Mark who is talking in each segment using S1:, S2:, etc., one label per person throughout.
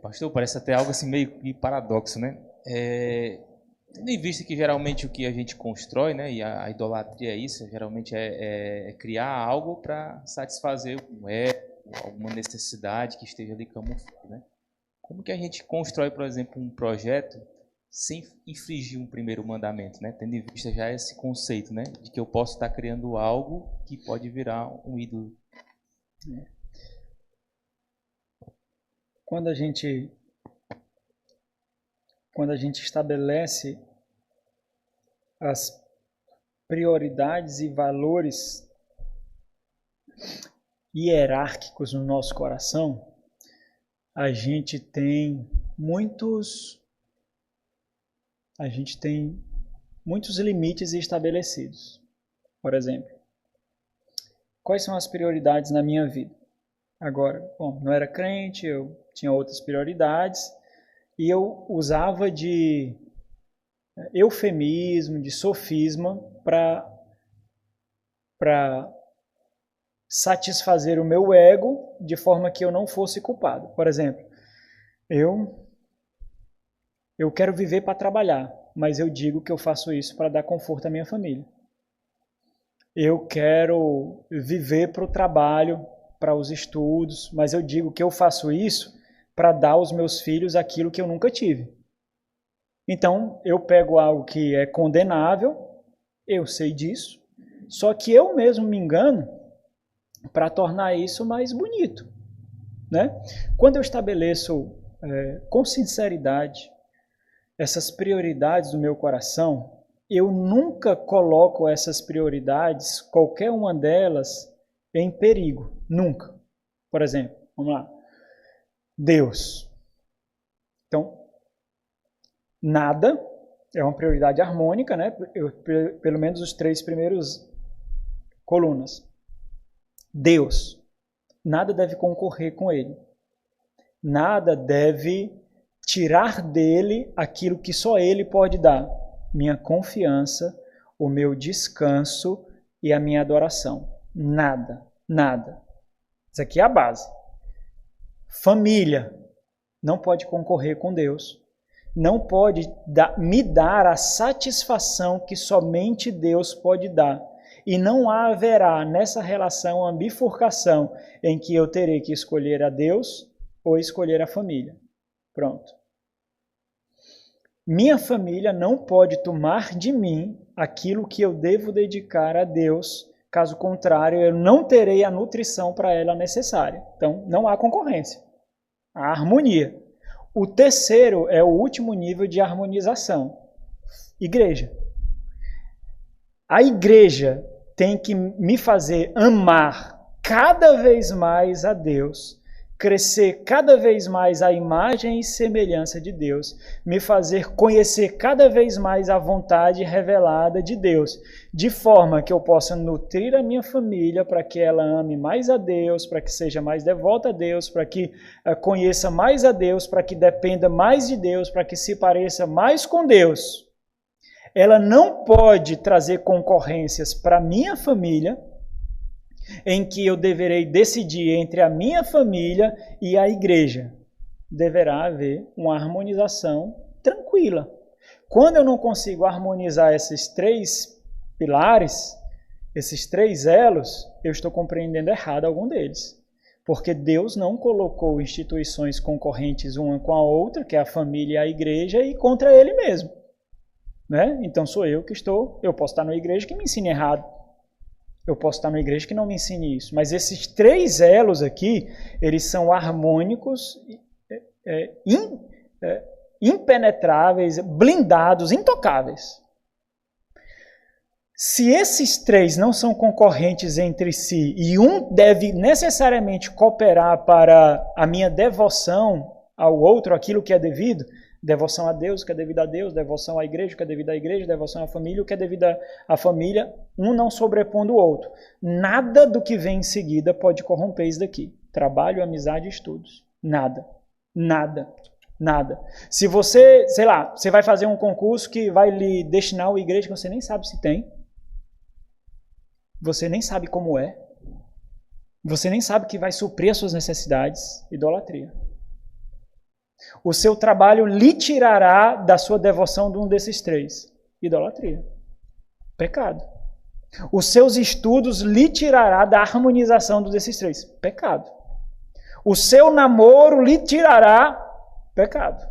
S1: Pastor, parece até algo assim meio que paradoxo, né? Tendo em vista que geralmente o que a gente constrói, né, e a idolatria é isso, geralmente é criar algo para satisfazer um ego, alguma necessidade que esteja ali camuflada, né? Como que a gente constrói, por exemplo, um projeto sem infringir um primeiro mandamento, né? Tendo em vista já esse conceito, né, de que eu posso estar criando algo que pode virar um ídolo.
S2: Quando a gente estabelece as prioridades e valores hierárquicos no nosso coração, a gente tem muitos limites estabelecidos. Por exemplo, quais são as prioridades na minha vida? Agora, não era crente, eu tinha outras prioridades e eu usava de eufemismo, de sofisma para satisfazer o meu ego de forma que eu não fosse culpado. Por exemplo, eu quero viver para trabalhar, mas eu digo que eu faço isso para dar conforto à minha família. Eu quero viver para o trabalho, para os estudos, mas eu digo que eu faço isso para dar aos meus filhos aquilo que eu nunca tive. Então, eu pego algo que é condenável, eu sei disso, só que eu mesmo me engano para tornar isso mais bonito, né? Quando eu estabeleço com sinceridade essas prioridades do meu coração, eu nunca coloco essas prioridades, qualquer uma delas, em perigo. Nunca. Por exemplo, vamos lá. Deus. Então, nada é uma prioridade harmônica, né? Pelo menos os 3 primeiros colunas. Deus. Nada deve concorrer com ele. Nada deve tirar dele aquilo que só ele pode dar. Minha confiança, o meu descanso e a minha adoração. Nada, nada. Isso aqui é a base. Família não pode concorrer com Deus. Não pode me dar a satisfação que somente Deus pode dar. E não haverá nessa relação uma bifurcação em que eu terei que escolher a Deus ou escolher a família. Pronto. Minha família não pode tomar de mim aquilo que eu devo dedicar a Deus, caso contrário, eu não terei a nutrição para ela necessária. Então, não há concorrência. Há harmonia. O terceiro é o último nível de harmonização. Igreja. A igreja tem que me fazer amar cada vez mais a Deus, crescer cada vez mais a imagem e semelhança de Deus, me fazer conhecer cada vez mais a vontade revelada de Deus, de forma que eu possa nutrir a minha família para que ela ame mais a Deus, para que seja mais devota a Deus, para que conheça mais a Deus, para que dependa mais de Deus, para que se pareça mais com Deus. Ela não pode trazer concorrências para minha família, em que eu deverei decidir entre a minha família e a igreja. Deverá haver uma harmonização tranquila. Quando eu não consigo harmonizar esses 3 pilares, esses 3 elos, eu estou compreendendo errado algum deles. Porque Deus não colocou instituições concorrentes uma com a outra, que é a família e a igreja, e contra ele mesmo. Né? Então sou eu posso estar numa igreja que me ensine errado. Eu posso estar numa igreja que não me ensine isso. Mas esses 3 elos aqui, eles são harmônicos, impenetráveis, blindados, intocáveis. Se esses 3 não são concorrentes entre si e um deve necessariamente cooperar para a minha devoção ao outro, aquilo que é devido, devoção a Deus, o que é devido a Deus, devoção à igreja, o que é devido à igreja, devoção à família, o que é devido à família, um não sobrepondo o outro. Nada do que vem em seguida pode corromper isso daqui. Trabalho, amizade e estudos. Nada. Nada. Nada. Se você, você vai fazer um concurso que vai lhe destinar a uma igreja que você nem sabe se tem, você nem sabe como é, você nem sabe que vai suprir as suas necessidades, idolatria. O seu trabalho lhe tirará da sua devoção de um desses três. Idolatria. Pecado. Os seus estudos lhe tirará da harmonização desses três. Pecado. O seu namoro lhe tirará. Pecado.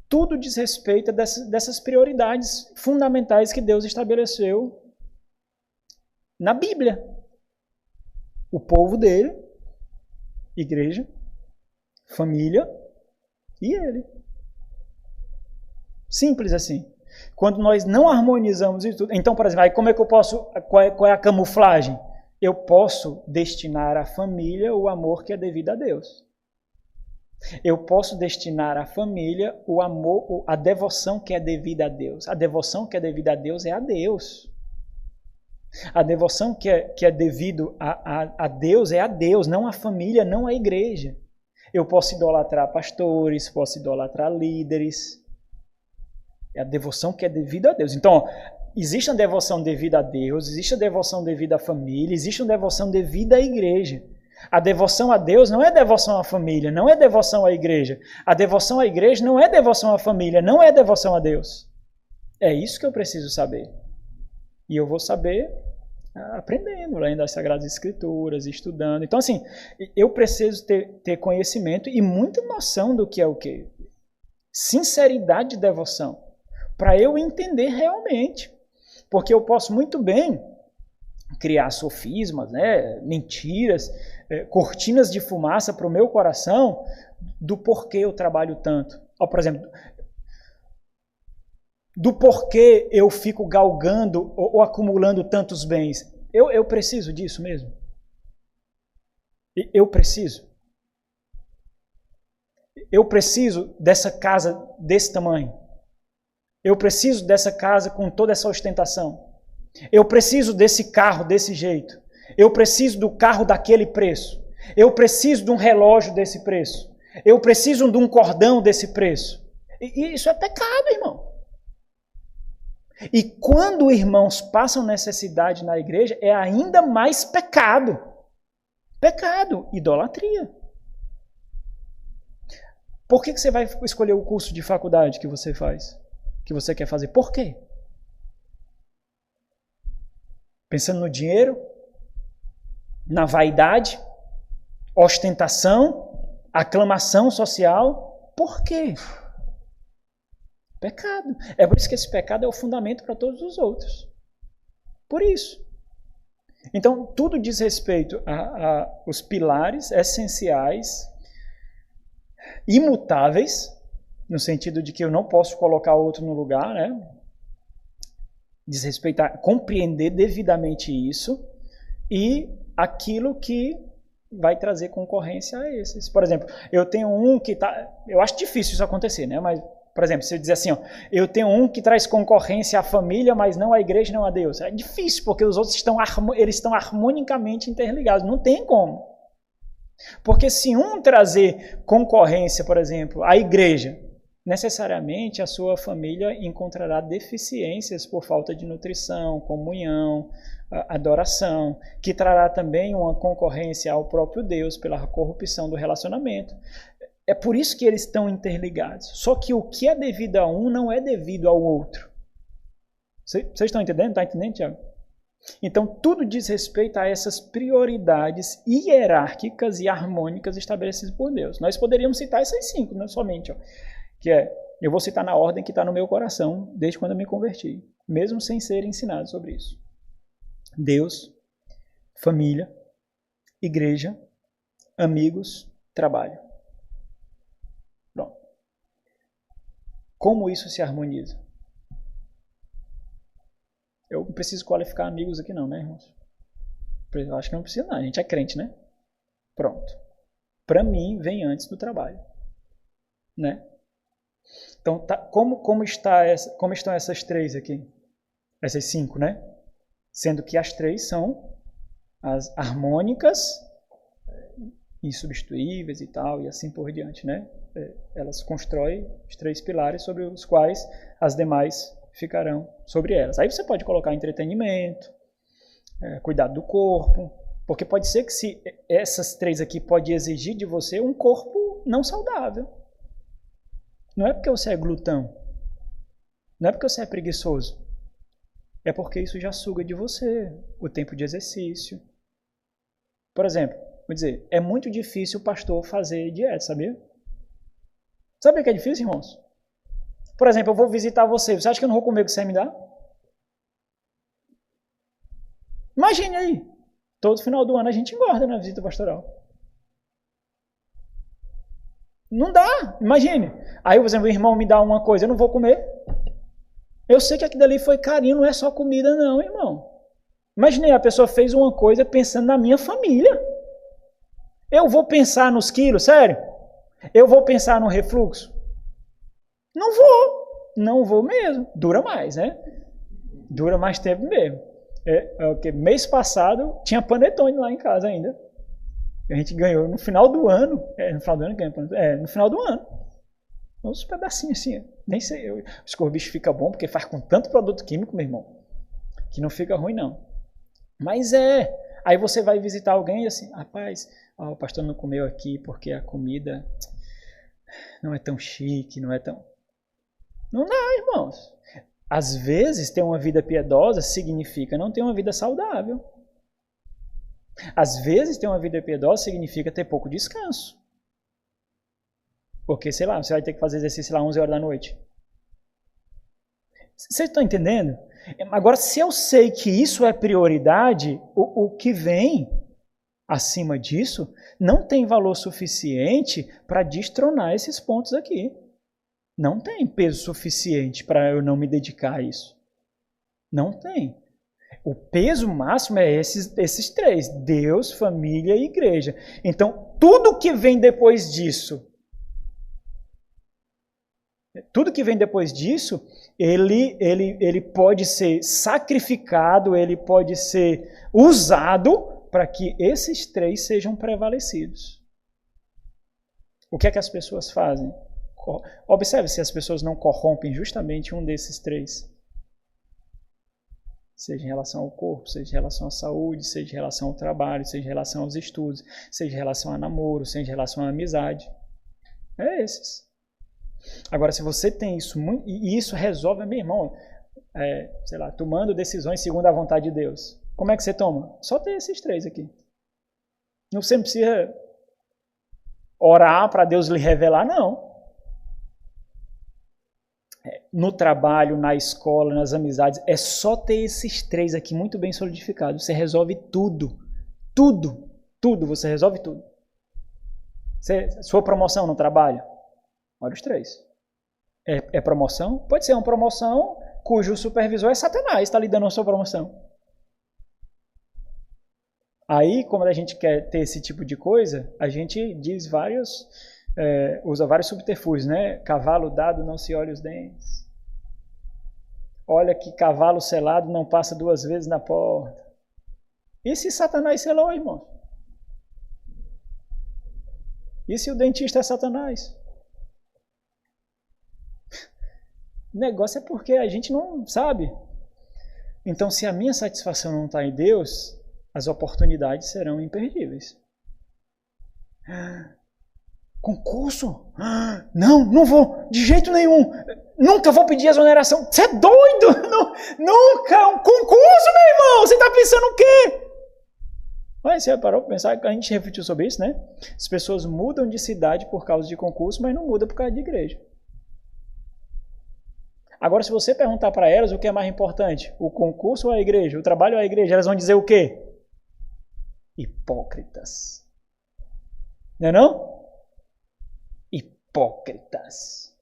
S2: Tudo diz respeito a dessas prioridades fundamentais que Deus estabeleceu na Bíblia. O povo dele, igreja, família e ele. Simples assim. Quando nós não harmonizamos isso tudo, então, por exemplo, aí como é que eu posso, qual é a camuflagem? Eu posso destinar à família o amor que é devido a Deus. Eu posso destinar à família o amor, a devoção que é devida a Deus. A devoção que é devida a Deus é a Deus. A devoção que é devido a Deus é a Deus, não à família, não à igreja. Eu posso idolatrar pastores, posso idolatrar líderes. É a devoção que é devida a Deus. Então, existe uma devoção devida a Deus, existe a devoção devida à família, existe uma devoção devida à igreja. A devoção a Deus não é devoção à família, não é devoção à igreja. A devoção à igreja não é devoção à família, não é devoção a Deus. É isso que eu preciso saber. E eu vou saber aprendendo, lendo as Sagradas Escrituras, estudando. Então, assim, eu preciso ter conhecimento e muita noção do que é o quê? Sinceridade de devoção. Para eu entender realmente. Porque eu posso muito bem criar sofismas, né, mentiras, cortinas de fumaça para o meu coração do porquê eu trabalho tanto. Por exemplo, do porquê eu fico galgando ou acumulando tantos bens. Eu preciso disso mesmo? Eu preciso? Eu preciso dessa casa desse tamanho? Eu preciso dessa casa com toda essa ostentação? Eu preciso desse carro desse jeito? Eu preciso do carro daquele preço? Eu preciso de um relógio desse preço? Eu preciso de um cordão desse preço? E isso é pecado, irmão. E quando irmãos passam necessidade na igreja, é ainda mais pecado. Pecado, idolatria. Por que você vai escolher o curso de faculdade que você faz? Que você quer fazer? Por quê? Pensando no dinheiro? Na vaidade? Ostentação? Aclamação social? Por quê? Pecado. É por isso que esse pecado é o fundamento para todos os outros. Por isso. Então, tudo diz respeito a os pilares essenciais, imutáveis, no sentido de que eu não posso colocar outro no lugar, né? Diz respeito a compreender devidamente isso e aquilo que vai trazer concorrência a esses. Por exemplo, eu tenho um que está... Eu acho difícil isso acontecer, né? Mas, por exemplo, se eu dizer assim, ó, eu tenho um que traz concorrência à família, mas não à igreja, não a Deus. É difícil, porque os outros estão harmonicamente interligados. Não tem como. Porque se um trazer concorrência, por exemplo, à igreja, necessariamente a sua família encontrará deficiências por falta de nutrição, comunhão, adoração, que trará também uma concorrência ao próprio Deus pela corrupção do relacionamento. É por isso que eles estão interligados. Só que o que é devido a um não é devido ao outro. Vocês estão entendendo? Está entendendo, Tiago? Então, tudo diz respeito a essas prioridades hierárquicas e harmônicas estabelecidas por Deus. Nós poderíamos citar essas 5, não somente, ó, que é, eu vou citar na ordem que está no meu coração, desde quando eu me converti, mesmo sem ser ensinado sobre isso. Deus, família, igreja, amigos, trabalho. Pronto. Como isso se harmoniza? Eu não preciso qualificar amigos aqui não, né, irmãos? Eu acho que não precisa não, a gente é crente, né? Pronto. Para mim, vem antes do trabalho. Né? Então, como estão essas 3 aqui? Essas 5, né? Sendo que as 3 são as harmônicas, insubstituíveis e tal, e assim por diante, né? Elas constroem os 3 pilares sobre os quais as demais ficarão sobre elas. Aí você pode colocar entretenimento, cuidado do corpo, porque pode ser que se essas 3 aqui podem exigir de você um corpo não saudável. Não é porque você é glutão. Não é porque você é preguiçoso. É porque isso já suga de você o tempo de exercício. Por exemplo, vou dizer, é muito difícil o pastor fazer dieta, sabia? Sabe o que é difícil, irmãos? Por exemplo, eu vou visitar você. Você acha que eu não vou comer o que você me dá? Imagine aí. Todo final do ano a gente engorda na visita pastoral. Não dá, imagine. Aí, por exemplo, o irmão me dá uma coisa, eu não vou comer. Eu sei que aquilo ali foi carinho, não é só comida não, irmão. Imagine, a pessoa fez uma coisa pensando na minha família. Eu vou pensar nos quilos, sério? Eu vou pensar no refluxo? Não vou. Não vou mesmo. Dura mais, né? Dura mais tempo mesmo. Mês passado tinha panetone lá em casa ainda. A gente ganhou no final do ano. No final do ano ganhou panetone. No final do ano. Uns pedacinhos assim. Nem sei. O escorbicho fica bom porque faz com tanto produto químico, meu irmão, que não fica ruim, não. Mas Aí você vai visitar alguém e assim, rapaz, o pastor não comeu aqui porque a comida não é tão chique, não é tão... Não dá, irmãos. Às vezes, ter uma vida piedosa significa não ter uma vida saudável. Às vezes, ter uma vida piedosa significa ter pouco descanso. Porque, sei lá, você vai ter que fazer exercício lá 11 horas da noite. Vocês estão entendendo? Agora, se eu sei que isso é prioridade, o que vem acima disso não tem valor suficiente para destronar esses pontos aqui. Não tem peso suficiente para eu não me dedicar a isso. Não tem. O peso máximo é esses três: Deus, família e igreja. Então, tudo que vem depois disso, ele pode ser sacrificado, ele pode ser usado para que esses três sejam prevalecidos. O que é que as pessoas fazem? Observe se as pessoas não corrompem justamente um desses três. Seja em relação ao corpo, seja em relação à saúde, seja em relação ao trabalho, seja em relação aos estudos, seja em relação a namoro, seja em relação à amizade. É esses. Agora, se você tem isso, e isso resolve, meu irmão, sei lá, tomando decisões segundo a vontade de Deus. Como é que você toma? Só tem esses três aqui. Você não precisa orar para Deus lhe revelar, não. No trabalho, na escola, nas amizades, é só ter esses três aqui muito bem solidificados. Você resolve tudo. Tudo. Tudo. Você resolve tudo. Sua promoção no trabalho? Olha os três. É promoção? Pode ser uma promoção cujo supervisor é Satanás, está lhe dando a sua promoção. Aí, como a gente quer ter esse tipo de coisa, a gente diz usa vários subterfúgios, né? Cavalo dado não se olha os dentes. Olha que cavalo selado não passa 2 vezes na porta. E se Satanás selou, irmão? E se o dentista é Satanás? O negócio é porque a gente não sabe. Então, se a minha satisfação não está em Deus, as oportunidades serão imperdíveis. Concurso? Não vou, de jeito nenhum. Nunca vou pedir exoneração. Você é doido? Nunca. Um concurso, meu irmão. Você está pensando o quê? Mas você parou para pensar, a gente refletiu sobre isso, né? As pessoas mudam de cidade por causa de concurso, mas não mudam por causa de igreja. Agora, se você perguntar para elas o que é mais importante, o concurso ou a igreja, o trabalho ou a igreja, elas vão dizer o quê? Hipócritas. Não é não? Hipócritas.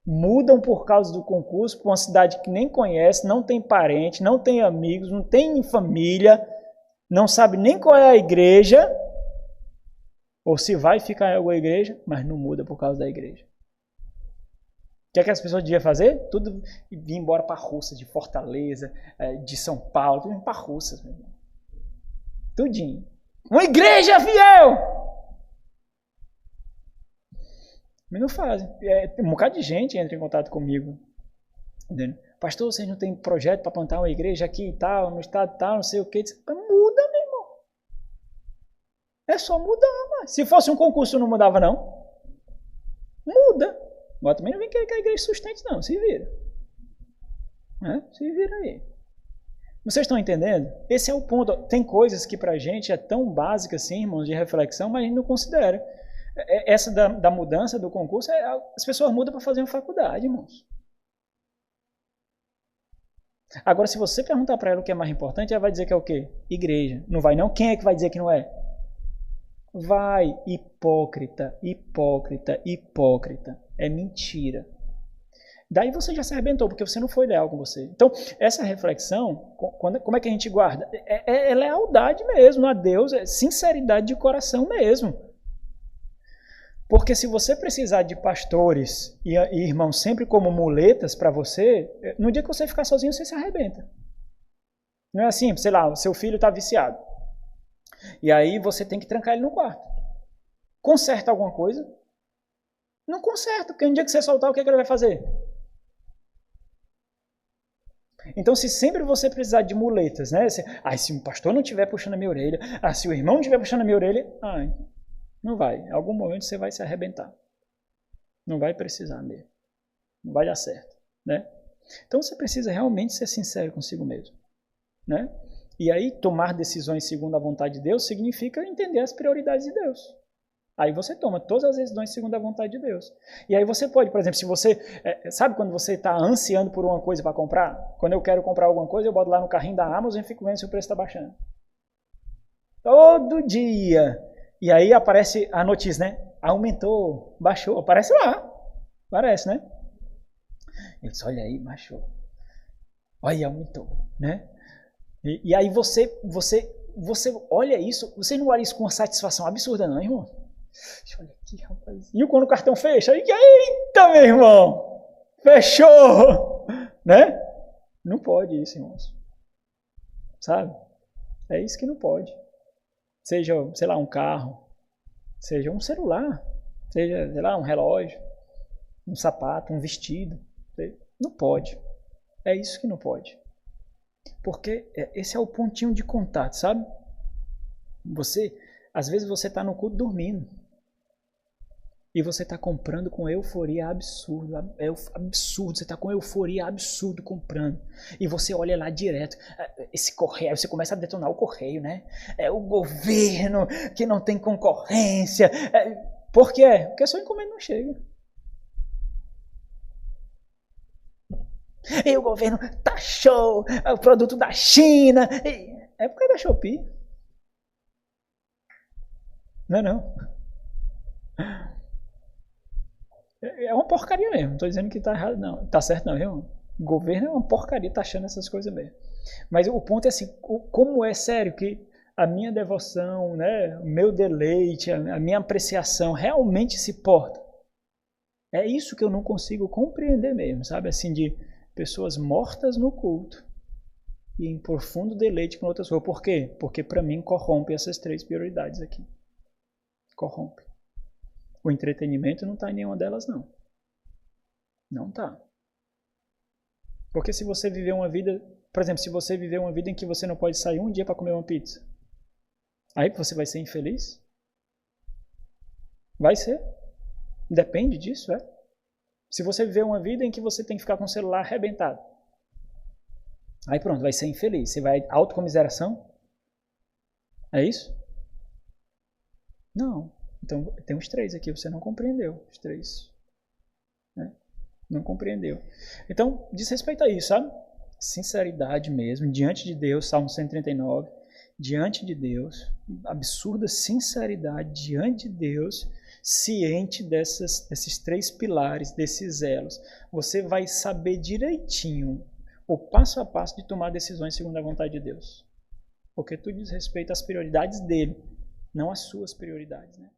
S2: Mudam por causa do concurso para uma cidade que nem conhece, não tem parente, não tem amigos, não tem família, não sabe nem qual é a igreja, ou se vai ficar em alguma igreja, mas não muda por causa da igreja. O que é que as pessoas deviam fazer? Tudo vir embora para a Rússia, de Fortaleza, de São Paulo, tudo para a Rússia. Tudinho. Uma igreja fiel! Mas não fazem. Um bocado de gente entra em contato comigo. Entendeu? Pastor, vocês não tem projeto para plantar uma igreja aqui e tal, no estado e tal, não sei o quê. Muda, meu irmão. É só mudar. Mas se fosse um concurso, não mudava, não? Muda. Agora também não vem querer que a igreja sustente, não. Se vira. Se vira aí. Vocês estão entendendo? Esse é o ponto. Tem coisas que pra gente é tão básica assim, irmãos, de reflexão, mas a gente não considera. Essa da mudança do concurso, as pessoas mudam para fazer uma faculdade, irmãos. Agora, se você perguntar para ela o que é mais importante, ela vai dizer que é o quê? Igreja. Não vai não? Quem é que vai dizer que não é? Vai, hipócrita, hipócrita, hipócrita. É mentira. Daí você já se arrebentou, porque você não foi leal com você. Então, essa reflexão, como é que a gente guarda? É lealdade mesmo a Deus, é sinceridade de coração mesmo. Porque se você precisar de pastores e irmãos sempre como muletas para você, no dia que você ficar sozinho, você se arrebenta. Não é assim, sei lá, o seu filho está viciado. E aí você tem que trancar ele no quarto. Conserta alguma coisa? Não conserta, porque no dia que você soltar, o que ele vai fazer? Então, se sempre você precisar de muletas, né? Se o pastor não estiver puxando a minha orelha, se o irmão não estiver puxando a minha orelha, não vai. Em algum momento você vai se arrebentar. Não vai precisar mesmo. Não vai dar certo, né? Então, você precisa realmente ser sincero consigo mesmo, né? E aí, tomar decisões segundo a vontade de Deus significa entender as prioridades de Deus. Aí você toma todas as decisões segundo a vontade de Deus. E aí você pode, por exemplo, se você... sabe quando você está ansiando por uma coisa para comprar? Quando eu quero comprar alguma coisa, eu boto lá no carrinho da Amazon e fico vendo se o preço está baixando. Todo dia. E aí aparece a notícia, né? Aumentou, baixou. Aparece lá. Aparece, né? Ele diz, olha aí, baixou. Olha, aumentou, né? E aí você olha isso, você não olha isso com uma satisfação absurda não, irmão? Olha aqui, rapaz. E quando o cartão fecha? Aí, eita, meu irmão! Fechou! Né? Não pode isso, irmãos. Sabe? É isso que não pode. Seja, sei lá, um carro, seja um celular, seja, sei lá, um relógio, um sapato, um vestido. Não pode. É isso que não pode. Porque esse é o pontinho de contato, sabe? Às vezes você está no culto dormindo. E você está comprando com euforia absurda. É absurdo, você está com euforia absurda comprando. E você olha lá direto. Esse correio, você começa a detonar o correio, né? É o governo que não tem concorrência. Por quê? Porque a sua encomenda não chega. E o governo taxou o produto da China. É por causa da Shopee. Não é não. É uma porcaria mesmo. Não estou dizendo que está errado, não. Está certo não, viu? O governo é uma porcaria, está achando essas coisas mesmo. Mas o ponto é assim, como é sério que a minha devoção, né, o meu deleite, a minha apreciação realmente se porta. É isso que eu não consigo compreender mesmo, sabe? Assim, de pessoas mortas no culto e em profundo deleite com outras coisas. Por quê? Porque para mim corrompe essas três prioridades aqui. Corrompe. O entretenimento não está em nenhuma delas, não. Não está. Porque se você viver uma vida... Por exemplo, se você viver uma vida em que você não pode sair um dia para comer uma pizza, aí você vai ser infeliz? Vai ser. Depende disso, Se você viver uma vida em que você tem que ficar com o celular arrebentado, aí pronto, vai ser infeliz. Você vai autocomiseração? É isso? Não. Então, tem os três aqui, você não compreendeu. Os três. Né? Não compreendeu. Então, diz respeito a isso, sabe? Sinceridade mesmo, diante de Deus, Salmo 139, diante de Deus, absurda sinceridade diante de Deus, ciente desses três pilares, desses elos. Você vai saber direitinho o passo a passo de tomar decisões segundo a vontade de Deus. Porque tudo diz respeito às prioridades dele, não às suas prioridades, né?